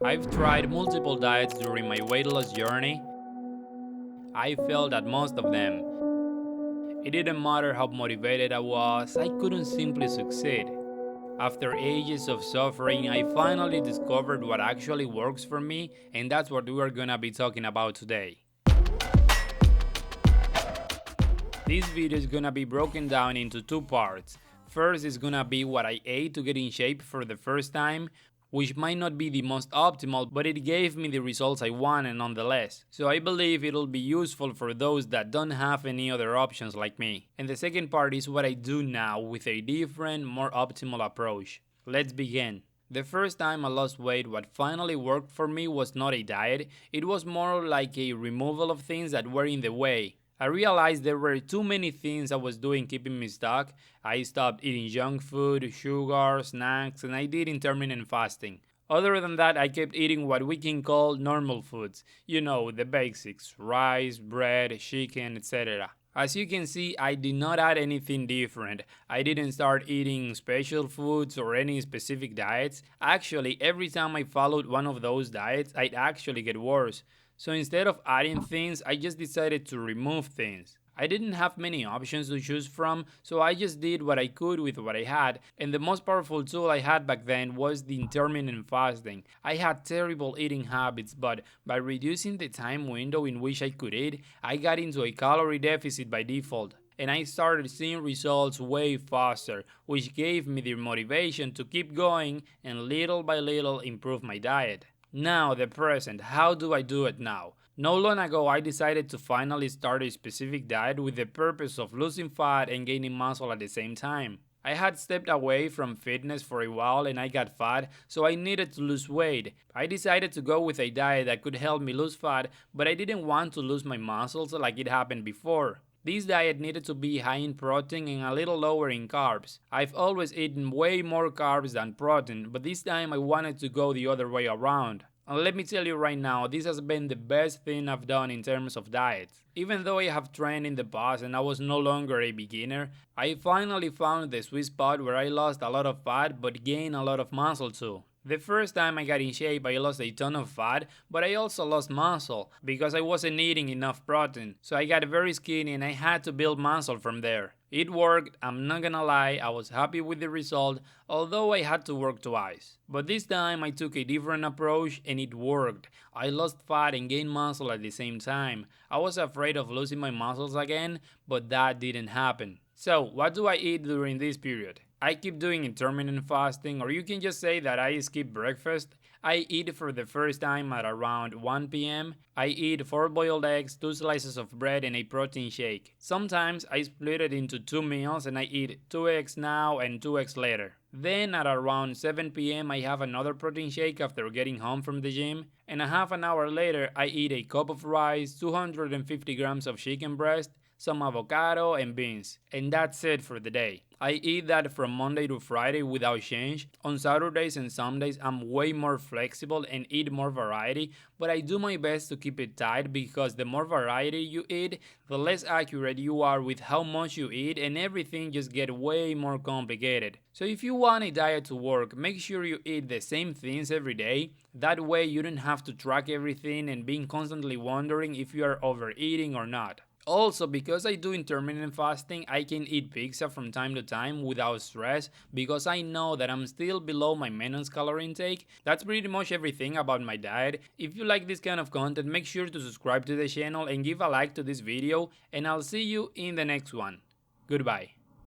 I've tried multiple diets during my weight loss journey. I failed at most of them. It didn't matter how motivated I was, I couldn't simply succeed. After ages of suffering, I finally discovered what actually works for me, and that's what we're gonna be talking about today. This video is gonna be broken down into two parts. First is gonna be what I ate to get in shape for the first time, which might not be the most optimal, but it gave me the results I wanted nonetheless. So I believe it'll be useful for those that don't have any other options like me. And the second part is what I do now with a different, more optimal approach. Let's begin. The first time I lost weight, what finally worked for me was not a diet, it was more like a removal of things that were in the way. I realized there were too many things I was doing keeping me stuck. I stopped eating junk food, sugar, snacks, and I did intermittent fasting. Other than that, I kept eating what we can call normal foods. You know, the basics: rice, bread, chicken, etc. As you can see, I did not add anything different. I didn't start eating special foods or any specific diets. Actually, every time I followed one of those diets, I'd actually get worse. So instead of adding things, I just decided to remove things. I didn't have many options to choose from, so I just did what I could with what I had, and the most powerful tool I had back then was the intermittent fasting. I had terrible eating habits, but by reducing the time window in which I could eat, I got into a calorie deficit by default. And I started seeing results way faster, which gave me the motivation to keep going and little by little improve my diet. Now, the present, how do I do it now? Not long ago, I decided to finally start a specific diet with the purpose of losing fat and gaining muscle at the same time. I had stepped away from fitness for a while and I got fat, so I needed to lose weight. I decided to go with a diet that could help me lose fat, but I didn't want to lose my muscles like it happened before. This diet needed to be high in protein and a little lower in carbs. I've always eaten way more carbs than protein, but this time I wanted to go the other way around. And let me tell you right now, this has been the best thing I've done in terms of diet. Even though I have trained in the past and I was no longer a beginner, I finally found the sweet spot where I lost a lot of fat but gained a lot of muscle too. The first time I got in shape, I lost a ton of fat, but I also lost muscle because I wasn't eating enough protein. So I got very skinny and I had to build muscle from there. It worked, I'm not gonna lie, I was happy with the result, although I had to work twice. But this time I took a different approach and it worked. I lost fat and gained muscle at the same time. I was afraid of losing my muscles again, but that didn't happen. So, what do I eat during this period? I keep doing intermittent fasting, or you can just say that I skip breakfast. I eat for the first time at around 1 p.m. I eat 4 boiled eggs, 2 slices of bread, and a protein shake. Sometimes I split it into 2 meals and I eat 2 eggs now and 2 eggs later. Then at around 7 p.m. I have another protein shake after getting home from the gym, and a half an hour later I eat a cup of rice, 250 grams of chicken breast, some avocado, and beans. And that's it for the day. I eat that from Monday to Friday without change. On Saturdays and Sundays, I'm way more flexible and eat more variety, but I do my best to keep it tight because the more variety you eat, the less accurate you are with how much you eat, and everything just gets way more complicated. So if you want a diet to work, make sure you eat the same things every day. That way you don't have to track everything and being constantly wondering if you are overeating or not. Also, because I do intermittent fasting, I can eat pizza from time to time without stress because I know that I'm still below my maintenance calorie intake. That's pretty much everything about my diet. If you like this kind of content, make sure to subscribe to the channel and give a like to this video, and I'll see you in the next one. Goodbye.